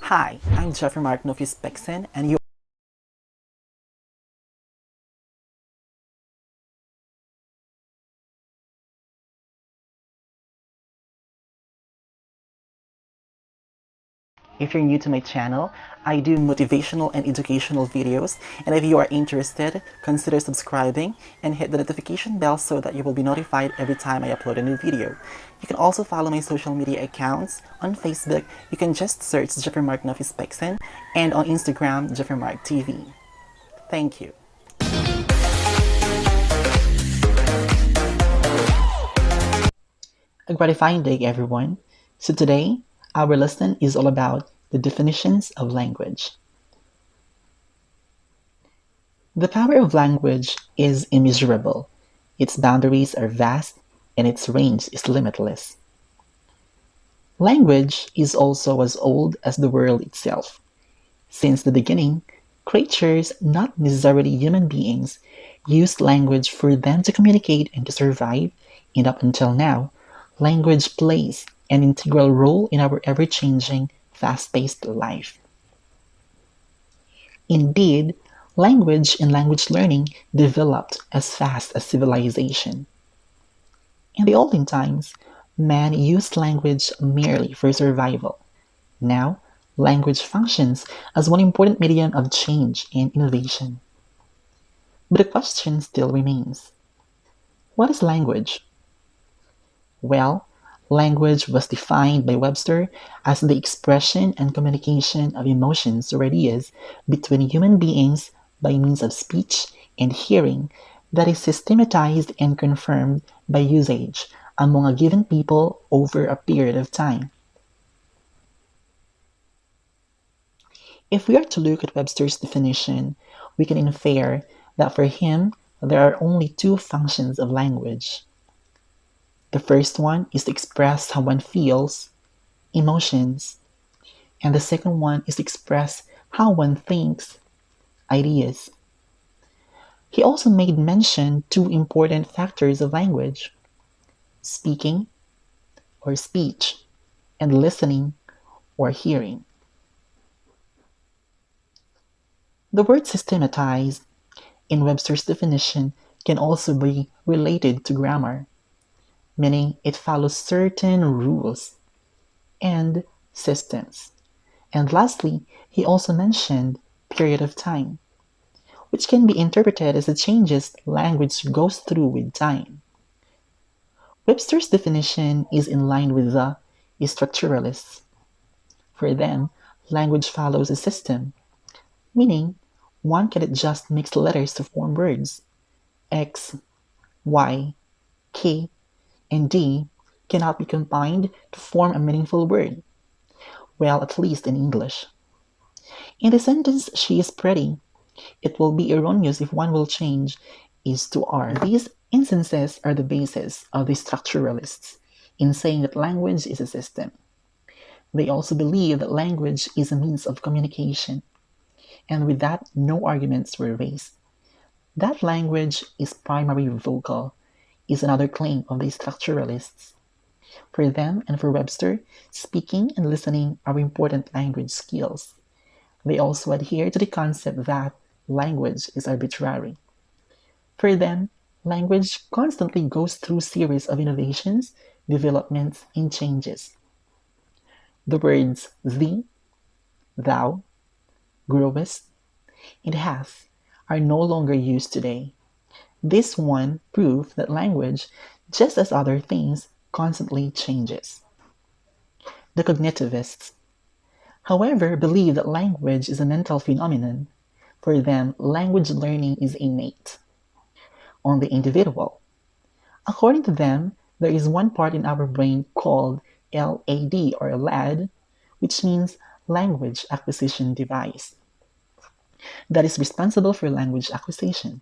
Hi, I'm Jephermarkpecson, Pecson, and you. If you're new to my channel, I do motivational and educational videos, and if you are interested, consider subscribing and hit the notification bell so that you will be notified every time I upload a new video. You can also follow my social media accounts. On Facebook, you can just search Jephermarkpecson, and on Instagram, JephermarkTV. Thank you. A gratifying day, everyone. So today, our lesson is all about the definitions of language. The power of language is immeasurable. Its boundaries are vast and its range is limitless. Language is also as old as the world itself. Since the beginning, creatures, not necessarily human beings, used language for them to communicate and to survive, and up until now, language plays an integral role in our ever-changing, fast-paced life. Indeed, language and language learning developed as fast as civilization. In the olden times, man used language merely for survival. Now, language functions as one important medium of change and innovation. But the question still remains: what is language? Well, language was defined by Webster as the expression and communication of emotions or ideas between human beings by means of speech and hearing that is systematized and confirmed by usage among a given people over a period of time. If we are to look at Webster's definition, we can infer that for him there are only two functions of language. The first one is to express how one feels, emotions, and the second one is to express how one thinks, ideas. He also made mention two important factors of language: speaking or speech, and listening or hearing. The word systematized in Webster's definition can also be related to grammar, meaning it follows certain rules and systems. And lastly, he also mentioned period of time, which can be interpreted as the changes language goes through with time. Webster's definition is in line with the structuralists. For them, language follows a system, meaning one cannot just mix letters to form words. X, Y, K, and D cannot be combined to form a meaningful word. Well, at least in English. In the sentence, she is pretty, it will be erroneous if one will change is to are. These instances are the basis of the structuralists in saying that language is a system. They also believe that language is a means of communication, and with that, no arguments were raised. That language is primary vocal is another claim of the structuralists. For them and for Webster, speaking and listening are important language skills. They also adhere to the concept that language is arbitrary. For them, language constantly goes through series of innovations, developments, and changes. The words thee, thou, growest, and hath are no longer used today. This one proves that language, just as other things, constantly changes. The cognitivists, however, believe that language is a mental phenomenon. For them, language learning is innate. On the individual, according to them, there is one part in our brain called LAD or LAD, which means language acquisition device, that is responsible for language acquisition.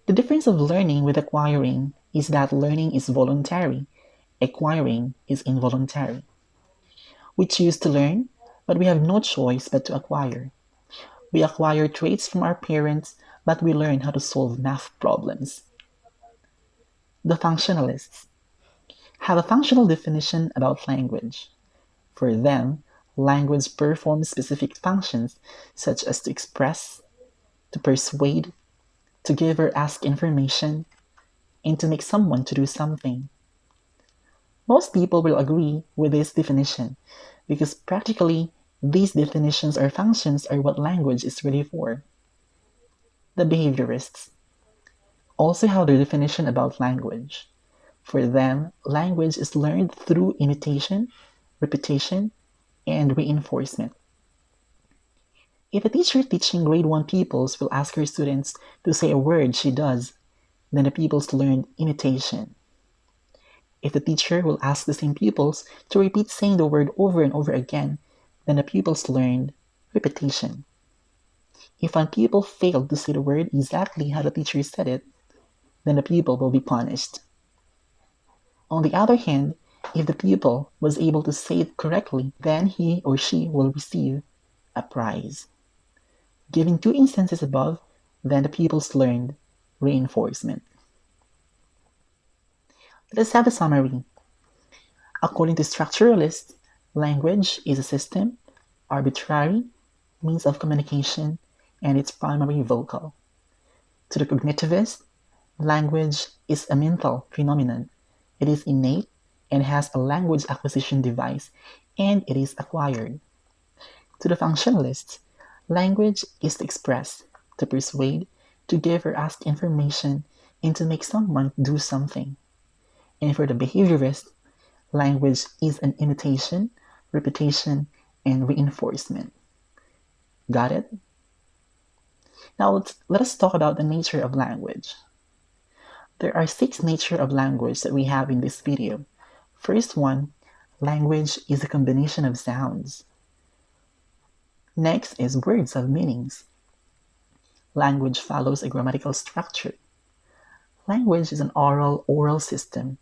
The difference of learning with acquiring is that learning is voluntary, acquiring is involuntary. We choose to learn, but we have no choice but to acquire. We acquire traits from our parents, but we learn how to solve math problems. The functionalists have a functional definition about language. For them, Language performs specific functions such as to express, to persuade, to give or ask information, and to make someone to do something. Most people will agree with this definition because practically these definitions or functions are what language is really for. The behaviorists also have their definition about language. For them, language is learned through imitation, repetition, and reinforcement. If a teacher teaching grade 1 pupils will ask her students to say a word she does, then the pupils learn imitation. If the teacher will ask the same pupils to repeat saying the word over and over again, then the pupils learned repetition. If one pupil failed to say the word exactly how the teacher said it, then the pupil will be punished. On the other hand, if the pupil was able to say it correctly, then he or she will receive a prize. Given two instances above, then the pupils learned reinforcement. Let's have a summary. According to structuralists, language is a system, arbitrary, means of communication, and its primary vocal. To the cognitivist, language is a mental phenomenon. It is innate and has a language acquisition device, and it is acquired. To the functionalists, language is to express, to persuade, to give or ask information, and to make someone do something. And for the behaviorist, language is an imitation, repetition, and reinforcement. Got it? Now let us talk about the nature of language. There are 6 nature of language that we have in this video. First one, language is a combination of sounds. Next is words have meanings. Language follows a grammatical structure. Language is an oral system.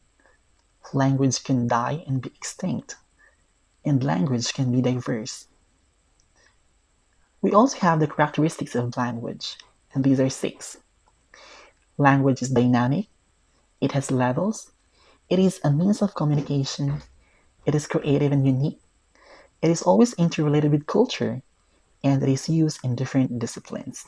Language can die and be extinct. And language can be diverse. We also have the characteristics of language, and these are 6. Language is dynamic. It has levels. It is a means of communication. It is creative and unique. It is always interrelated with culture, and it is used in different disciplines.